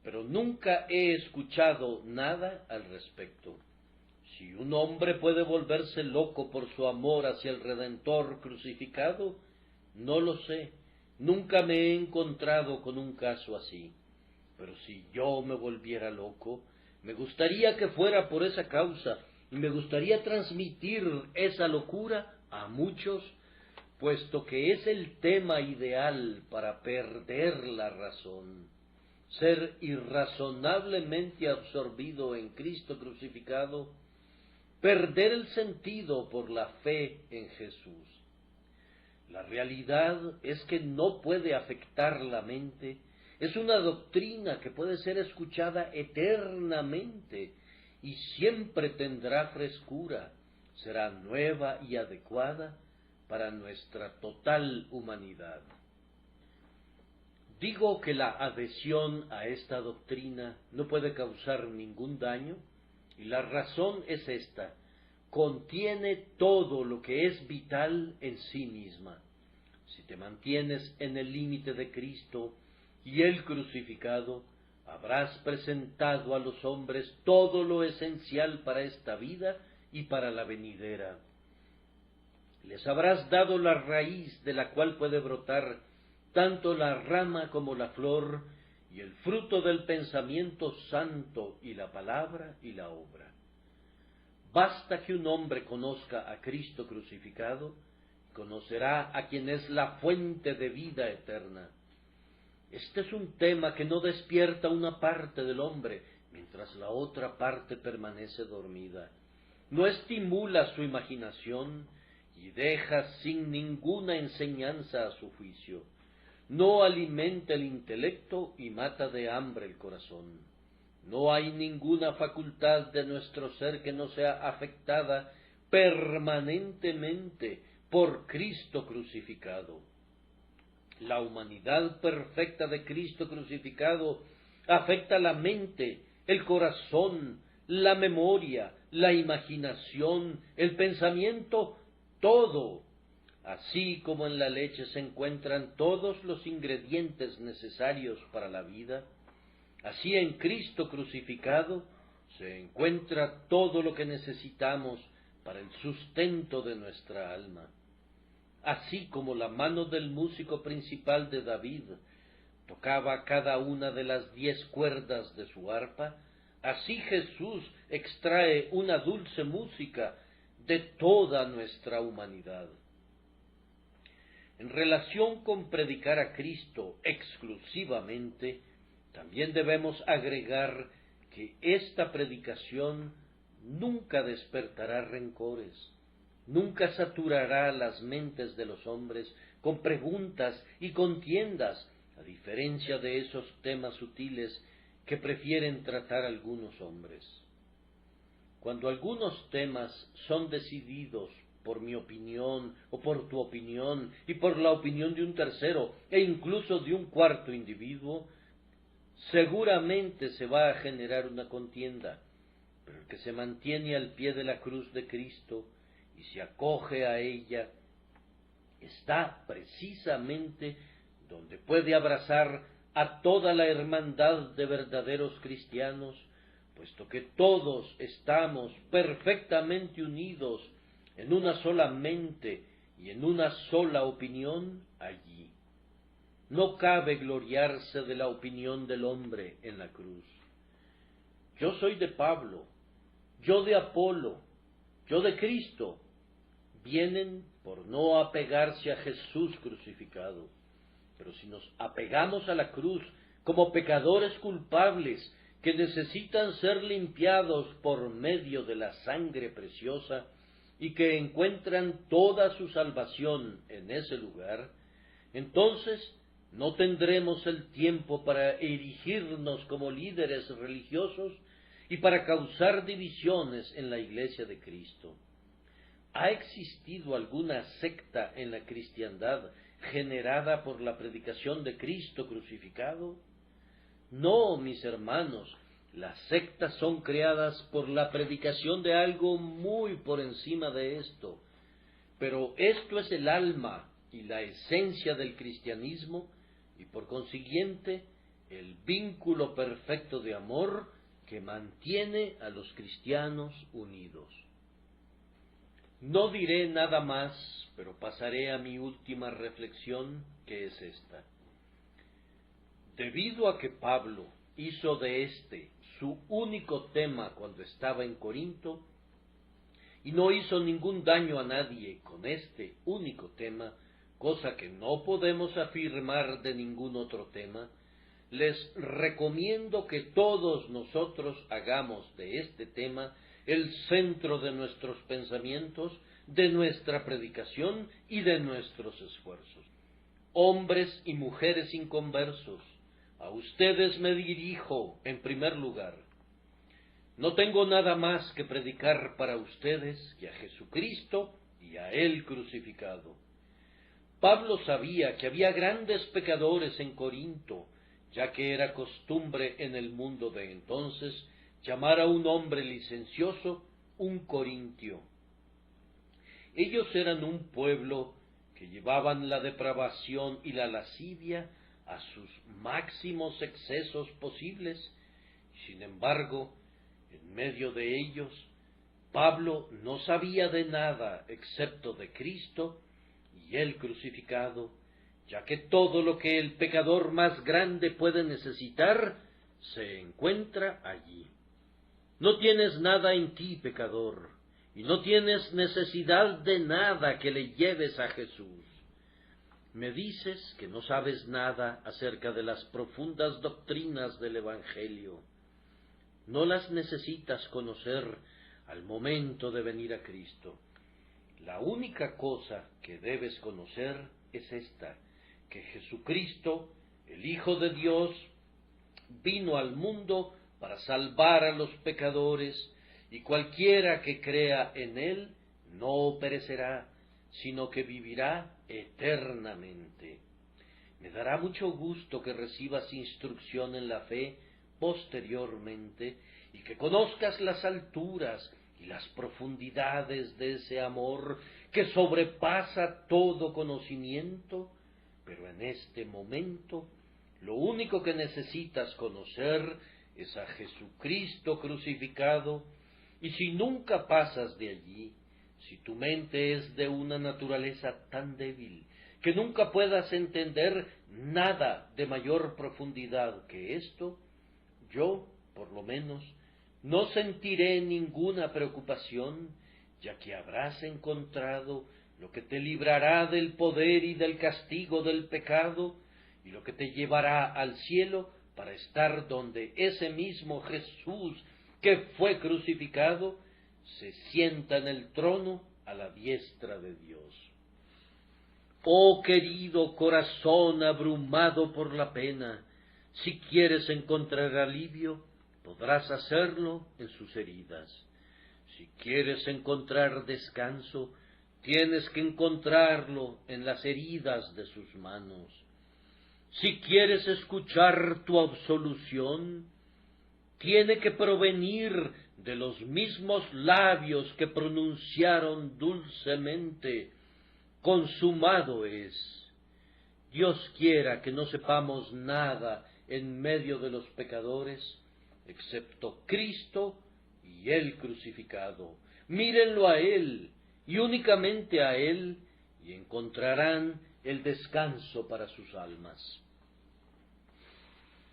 pero nunca he escuchado nada al respecto. Si un hombre puede volverse loco por su amor hacia el Redentor crucificado, no lo sé, nunca me he encontrado con un caso así. Pero si yo me volviera loco, me gustaría que fuera por esa causa, y me gustaría transmitir esa locura a muchos, puesto que es el tema ideal para perder la razón, ser irrazonablemente absorbido en Cristo crucificado, perder el sentido por la fe en Jesús. La realidad es que no puede afectar la mente, es una doctrina que puede ser escuchada eternamente y siempre tendrá frescura, será nueva y adecuada para nuestra total humanidad. Digo que la adhesión a esta doctrina no puede causar ningún daño, y la razón es esta: contiene todo lo que es vital en sí misma. Si te mantienes en el límite de Cristo y el crucificado, habrás presentado a los hombres todo lo esencial para esta vida y para la venidera. Les habrás dado la raíz de la cual puede brotar tanto la rama como la flor, y el fruto del pensamiento santo y la palabra y la obra. Basta que un hombre conozca a Cristo crucificado, conocerá a quien es la fuente de vida eterna. Este es un tema que no despierta una parte del hombre, mientras la otra parte permanece dormida. No estimula su imaginación y deja sin ninguna enseñanza a su juicio. No alimenta el intelecto y mata de hambre el corazón. No hay ninguna facultad de nuestro ser que no sea afectada permanentemente por Cristo crucificado. La humanidad perfecta de Cristo crucificado afecta la mente, el corazón, la memoria, la imaginación, el pensamiento, todo. Así como en la leche se encuentran todos los ingredientes necesarios para la vida, así en Cristo crucificado se encuentra todo lo que necesitamos para el sustento de nuestra alma. Así como la mano del músico principal de David tocaba cada una de las 10 cuerdas de su arpa, así Jesús extrae una dulce música de toda nuestra humanidad. En relación con predicar a Cristo exclusivamente, también debemos agregar que esta predicación nunca despertará rencores, nunca saturará las mentes de los hombres con preguntas y contiendas, a diferencia de esos temas sutiles que prefieren tratar algunos hombres. Cuando algunos temas son decididos por mi opinión o por tu opinión y por la opinión de un tercero e incluso de un cuarto individuo, seguramente se va a generar una contienda, pero el que se mantiene al pie de la cruz de Cristo y se acoge a ella, está precisamente donde puede abrazar a toda la hermandad de verdaderos cristianos, puesto que todos estamos perfectamente unidos en una sola mente y en una sola opinión allí. No cabe gloriarse de la opinión del hombre en la cruz. Yo soy de Pablo, yo de Apolo, yo de Cristo. Vienen por no apegarse a Jesús crucificado. Pero si nos apegamos a la cruz como pecadores culpables que necesitan ser limpiados por medio de la sangre preciosa y que encuentran toda su salvación en ese lugar, entonces no tendremos el tiempo para erigirnos como líderes religiosos y para causar divisiones en la Iglesia de Cristo. ¿Ha existido alguna secta en la cristiandad generada por la predicación de Cristo crucificado? No, mis hermanos, las sectas son creadas por la predicación de algo muy por encima de esto. Pero esto es el alma y la esencia del cristianismo y por consiguiente el vínculo perfecto de amor que mantiene a los cristianos unidos. No diré nada más, pero pasaré a mi última reflexión, que es esta. Debido a que Pablo hizo de este su único tema cuando estaba en Corinto, y no hizo ningún daño a nadie con este único tema, cosa que no podemos afirmar de ningún otro tema, les recomiendo que todos nosotros hagamos de este tema el centro de nuestros pensamientos, de nuestra predicación y de nuestros esfuerzos. Hombres y mujeres inconversos, a ustedes me dirijo en primer lugar. No tengo nada más que predicar para ustedes que a Jesucristo y a Él crucificado. Pablo sabía que había grandes pecadores en Corinto, ya que era costumbre en el mundo de entonces llamar a un hombre licencioso un corintio. Ellos eran un pueblo que llevaban la depravación y la lascivia a sus máximos excesos posibles. Sin embargo, en medio de ellos, Pablo no sabía de nada excepto de Cristo y Él crucificado, ya que todo lo que el pecador más grande puede necesitar se encuentra allí. No tienes nada en ti, pecador, y no tienes necesidad de nada que le lleves a Jesús. Me dices que no sabes nada acerca de las profundas doctrinas del Evangelio. No las necesitas conocer al momento de venir a Cristo. La única cosa que debes conocer es esta, que Jesucristo, el Hijo de Dios, vino al mundo para salvar a los pecadores, y cualquiera que crea en Él no perecerá, sino que vivirá eternamente. Me dará mucho gusto que recibas instrucción en la fe posteriormente, y que conozcas las alturas y las profundidades de ese amor que sobrepasa todo conocimiento, pero en este momento lo único que necesitas conocer es a Jesucristo crucificado, y si nunca pasas de allí, si tu mente es de una naturaleza tan débil que nunca puedas entender nada de mayor profundidad que esto, yo, por lo menos, no sentiré ninguna preocupación, ya que habrás encontrado lo que te librará del poder y del castigo del pecado, y lo que te llevará al cielo para estar donde ese mismo Jesús que fue crucificado se sienta en el trono a la diestra de Dios. Oh querido corazón abrumado por la pena, si quieres encontrar alivio, podrás hacerlo en sus heridas. Si quieres encontrar descanso, tienes que encontrarlo en las heridas de sus manos. Si quieres escuchar tu absolución, tiene que provenir de los mismos labios que pronunciaron dulcemente: consumado es. Dios quiera que no sepamos nada en medio de los pecadores, excepto Cristo y Él crucificado. Mírenlo a Él, y únicamente a Él, y encontrarán el descanso para sus almas.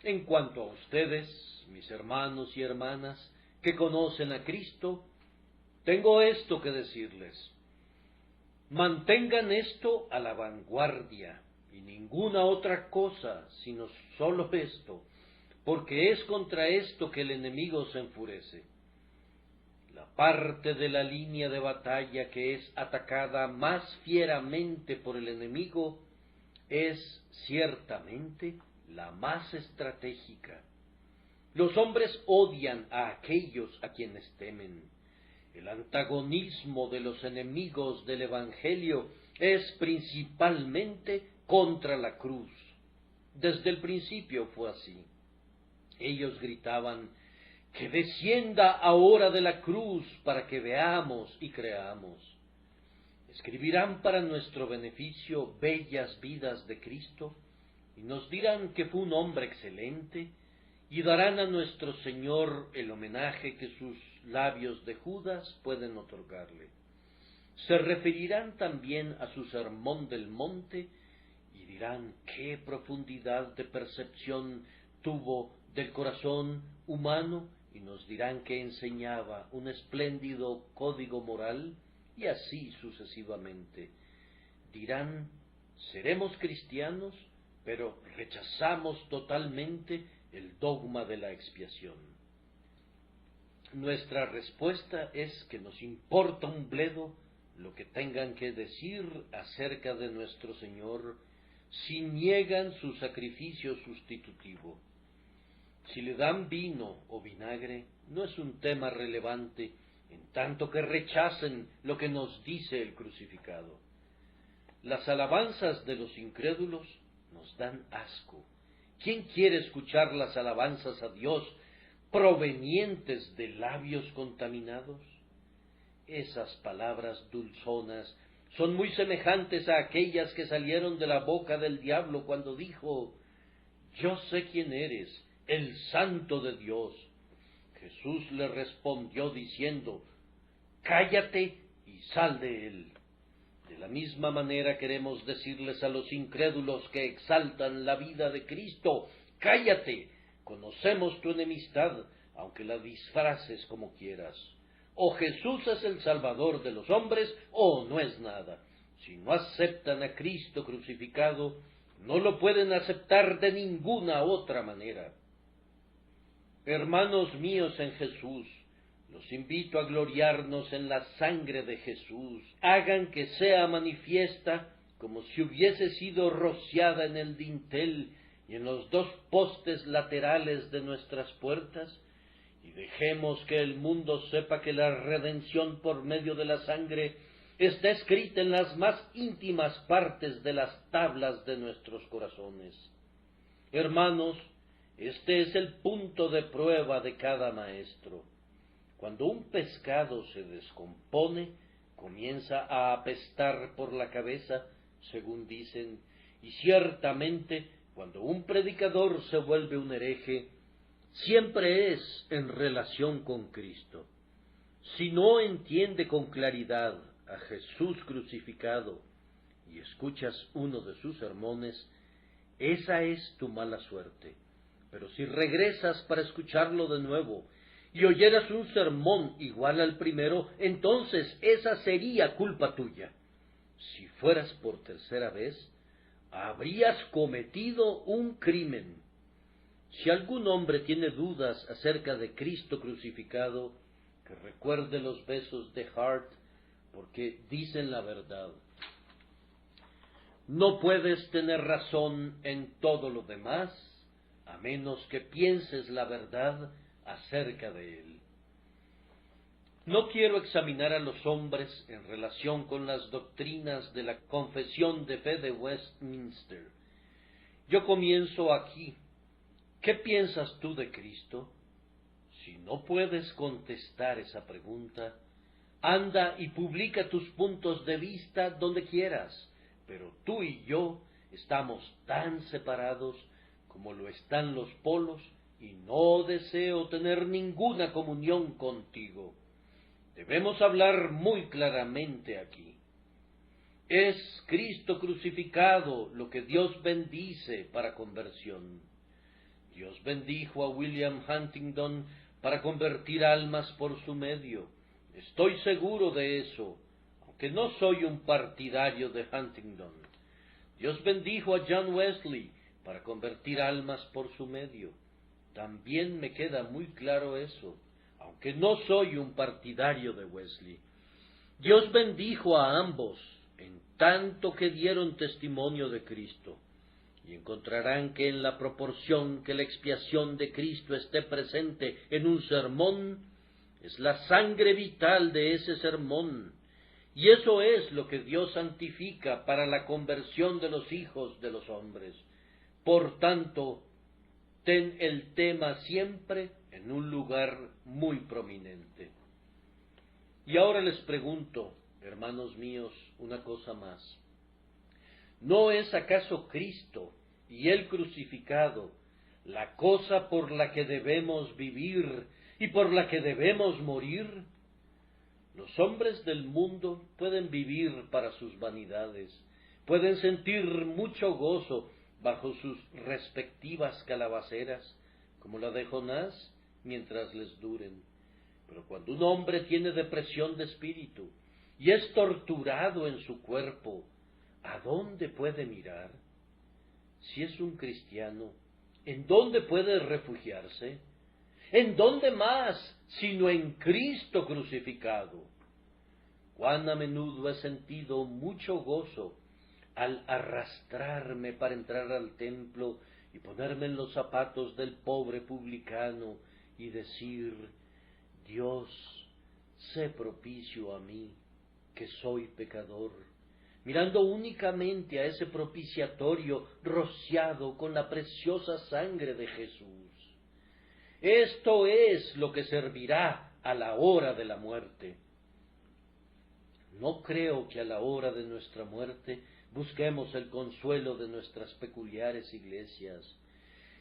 En cuanto a ustedes, mis hermanos y hermanas, que conocen a Cristo, tengo esto que decirles. Mantengan esto a la vanguardia, y ninguna otra cosa, sino solo esto, porque es contra esto que el enemigo se enfurece. La parte de la línea de batalla que es atacada más fieramente por el enemigo es ciertamente la más estratégica. Los hombres odian a aquellos a quienes temen. El antagonismo de los enemigos del Evangelio es principalmente contra la cruz. Desde el principio fue así. Ellos gritaban: que descienda ahora de la cruz para que veamos y creamos. Escribirán para nuestro beneficio bellas vidas de Cristo, y nos dirán que fue un hombre excelente, y darán a nuestro Señor el homenaje que sus labios de Judas pueden otorgarle. Se referirán también a su sermón del monte, y dirán qué profundidad de percepción tuvo del corazón humano, y nos dirán que enseñaba un espléndido código moral, y así sucesivamente. Dirán: seremos cristianos, pero rechazamos totalmente el dogma de la expiación. Nuestra respuesta es que nos importa un bledo lo que tengan que decir acerca de nuestro Señor si niegan su sacrificio sustitutivo. Si le dan vino o vinagre, no es un tema relevante, en tanto que rechacen lo que nos dice el crucificado. Las alabanzas de los incrédulos nos dan asco. ¿Quién quiere escuchar las alabanzas a Dios provenientes de labios contaminados? Esas palabras dulzonas son muy semejantes a aquellas que salieron de la boca del diablo cuando dijo: yo sé quién eres, el Santo de Dios. Jesús le respondió diciendo: cállate y sal de él. De la misma manera queremos decirles a los incrédulos que exaltan la vida de Cristo: cállate, conocemos tu enemistad, aunque la disfraces como quieras. O Jesús es el Salvador de los hombres, o no es nada. Si no aceptan a Cristo crucificado, no lo pueden aceptar de ninguna otra manera. Hermanos míos en Jesús, los invito a gloriarnos en la sangre de Jesús. Hagan que sea manifiesta como si hubiese sido rociada en el dintel y en los dos postes laterales de nuestras puertas, y dejemos que el mundo sepa que la redención por medio de la sangre está escrita en las más íntimas partes de las tablas de nuestros corazones. Hermanos, este es el punto de prueba de cada maestro. Cuando un pescado se descompone, comienza a apestar por la cabeza, según dicen, y ciertamente cuando un predicador se vuelve un hereje, siempre es en relación con Cristo. Si no entiende con claridad a Jesús crucificado y escuchas uno de sus sermones, esa es tu mala suerte. Pero si regresas para escucharlo de nuevo y oyeras un sermón igual al primero, entonces esa sería culpa tuya. Si fueras por tercera vez, habrías cometido un crimen. Si algún hombre tiene dudas acerca de Cristo crucificado, que recuerde los besos de Hart, porque dicen la verdad. No puedes tener razón en todo lo demás, a menos que pienses la verdad acerca de él. No quiero examinar a los hombres en relación con las doctrinas de la Confesión de Fe de Westminster. Yo comienzo aquí. ¿Qué piensas tú de Cristo? Si no puedes contestar esa pregunta, anda y publica tus puntos de vista donde quieras, pero tú y yo estamos tan separados como lo están los polos y no deseo tener ninguna comunión contigo. Debemos hablar muy claramente aquí. Es Cristo crucificado lo que Dios bendice para conversión. Dios bendijo a William Huntington para convertir almas por su medio. Estoy seguro de eso, aunque no soy un partidario de Huntington. Dios bendijo a John Wesley para convertir almas por su medio. También me queda muy claro eso, aunque no soy un partidario de Wesley. Dios bendijo a ambos, en tanto que dieron testimonio de Cristo, y encontrarán que en la proporción que la expiación de Cristo esté presente en un sermón, es la sangre vital de ese sermón, y eso es lo que Dios santifica para la conversión de los hijos de los hombres. Por tanto, ten el tema siempre en un lugar muy prominente. Y ahora les pregunto, hermanos míos, una cosa más. ¿No es acaso Cristo y Él crucificado la cosa por la que debemos vivir y por la que debemos morir? Los hombres del mundo pueden vivir para sus vanidades, pueden sentir mucho gozo bajo sus respectivas calabaceras, como la de Jonás, mientras les duren. Pero cuando un hombre tiene depresión de espíritu y es torturado en su cuerpo, ¿a dónde puede mirar? Si es un cristiano, ¿en dónde puede refugiarse? ¿En dónde más sino en Cristo crucificado? Cuán a menudo he sentido mucho gozo al arrastrarme para entrar al templo y ponerme en los zapatos del pobre publicano y decir: Dios, sé propicio a mí, que soy pecador, mirando únicamente a ese propiciatorio rociado con la preciosa sangre de Jesús. Esto es lo que servirá a la hora de la muerte. No creo que a la hora de nuestra muerte busquemos el consuelo de nuestras peculiares iglesias,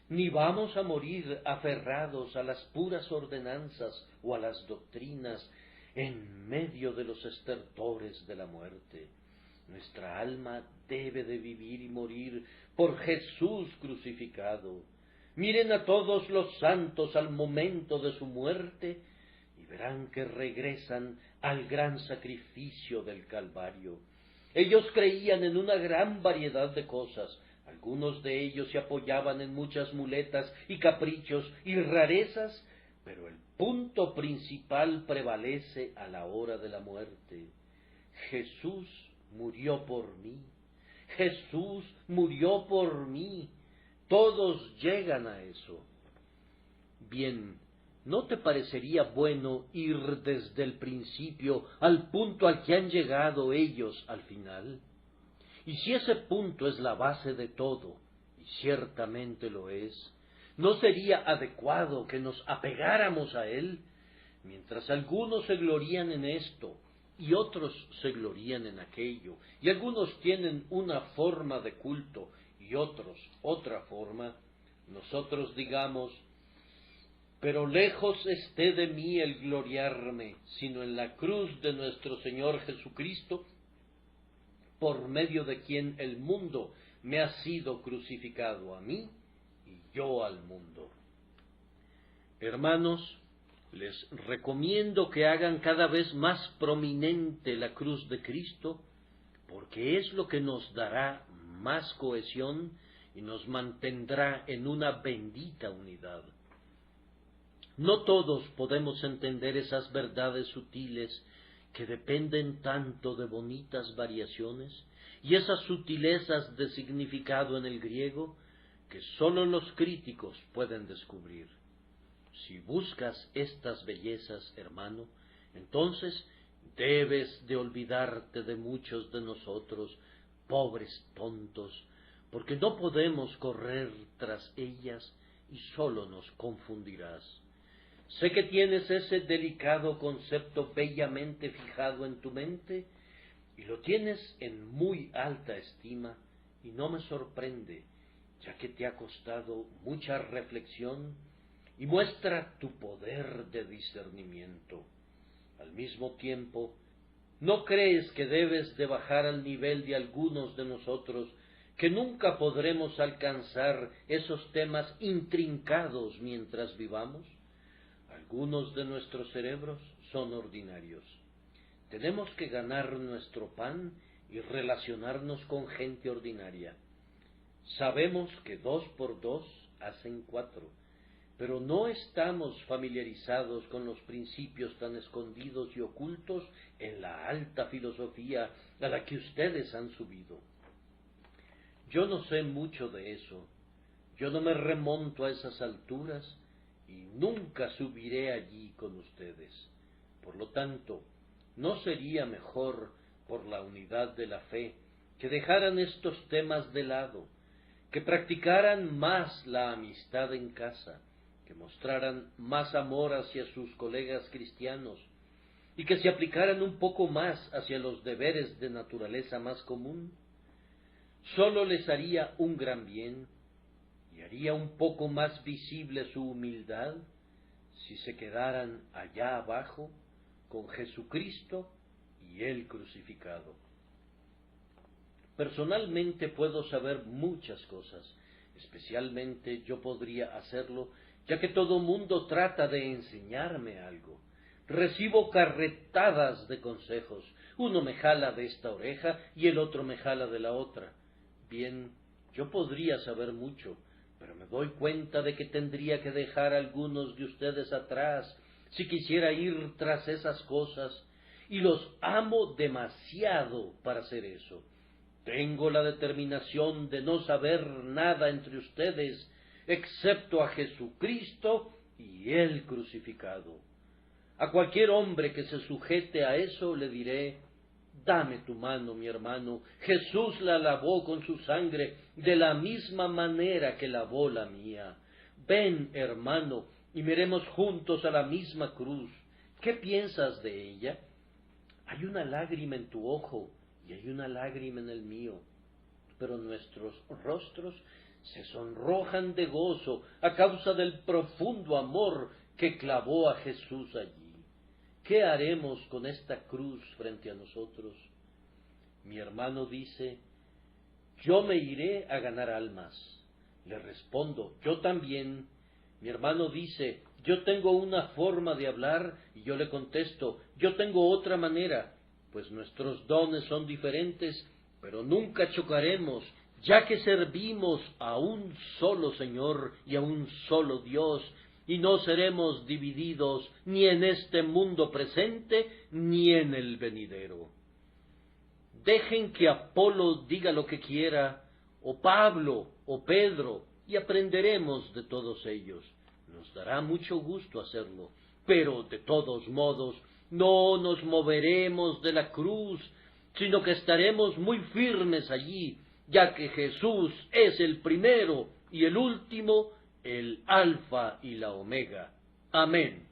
ni vamos a morir aferrados a las puras ordenanzas o a las doctrinas en medio de los estertores de la muerte. Nuestra alma debe de vivir y morir por Jesús crucificado. Miren a todos los santos al momento de su muerte y verán que regresan al gran sacrificio del Calvario. Ellos creían en una gran variedad de cosas. Algunos de ellos se apoyaban en muchas muletas y caprichos y rarezas, pero el punto principal prevalece a la hora de la muerte. Jesús murió por mí. Jesús murió por mí. Todos llegan a eso. Bien, ¿no te parecería bueno ir desde el principio al punto al que han llegado ellos al final? Y si ese punto es la base de todo, y ciertamente lo es, ¿no sería adecuado que nos apegáramos a él? Mientras algunos se glorían en esto, y otros se glorían en aquello, y algunos tienen una forma de culto, y otros otra forma, nosotros digamos: pero lejos esté de mí el gloriarme, sino en la cruz de nuestro Señor Jesucristo, por medio de quien el mundo me ha sido crucificado a mí y yo al mundo. Hermanos, les recomiendo que hagan cada vez más prominente la cruz de Cristo, porque es lo que nos dará más cohesión y nos mantendrá en una bendita unidad. No todos podemos entender esas verdades sutiles que dependen tanto de bonitas variaciones y esas sutilezas de significado en el griego que sólo los críticos pueden descubrir. Si buscas estas bellezas, hermano, entonces debes de olvidarte de muchos de nosotros, pobres tontos, porque no podemos correr tras ellas y sólo nos confundirás. Sé que tienes ese delicado concepto bellamente fijado en tu mente y lo tienes en muy alta estima, y no me sorprende, ya que te ha costado mucha reflexión y muestra tu poder de discernimiento. Al mismo tiempo, ¿no crees que debes de bajar al nivel de algunos de nosotros, que nunca podremos alcanzar esos temas intrincados mientras vivamos? Algunos de nuestros cerebros son ordinarios. Tenemos que ganar nuestro pan y relacionarnos con gente ordinaria. Sabemos que 2 por 2 hacen 4, pero no estamos familiarizados con los principios tan escondidos y ocultos en la alta filosofía a la que ustedes han subido. Yo no sé mucho de eso, yo no me remonto a esas alturas y nunca subiré allí con ustedes. Por lo tanto, ¿no sería mejor, por la unidad de la fe, que dejaran estos temas de lado, que practicaran más la amistad en casa, que mostraran más amor hacia sus colegas cristianos, y que se aplicaran un poco más hacia los deberes de naturaleza más común? Sólo les haría un gran bien, y haría un poco más visible su humildad, si se quedaran allá abajo, con Jesucristo y Él crucificado. Personalmente puedo saber muchas cosas, especialmente yo podría hacerlo, ya que todo mundo trata de enseñarme algo. Recibo carretadas de consejos, uno me jala de esta oreja y el otro me jala de la otra. Bien, yo podría saber mucho, pero me doy cuenta de que tendría que dejar a algunos de ustedes atrás si quisiera ir tras esas cosas, y los amo demasiado para hacer eso. Tengo la determinación de no saber nada entre ustedes, excepto a Jesucristo y Él crucificado. A cualquier hombre que se sujete a eso le diré: dame tu mano, mi hermano, Jesús la lavó con su sangre de la misma manera que lavó la mía. Ven, hermano, y miremos juntos a la misma cruz. ¿Qué piensas de ella? Hay una lágrima en tu ojo y hay una lágrima en el mío, pero nuestros rostros se sonrojan de gozo a causa del profundo amor que clavó a Jesús allí. ¿Qué haremos con esta cruz frente a nosotros? Mi hermano dice: yo me iré a ganar almas. Le respondo: yo también. Mi hermano dice: yo tengo una forma de hablar, y yo le contesto: yo tengo otra manera. Pues nuestros dones son diferentes, pero nunca chocaremos, ya que servimos a un solo Señor y a un solo Dios, y no seremos divididos ni en este mundo presente ni en el venidero. Dejen que Apolo diga lo que quiera, o Pablo, o Pedro, y aprenderemos de todos ellos. Nos dará mucho gusto hacerlo, pero de todos modos no nos moveremos de la cruz, sino que estaremos muy firmes allí, ya que Jesús es el primero y el último, el Alfa y la Omega. Amén.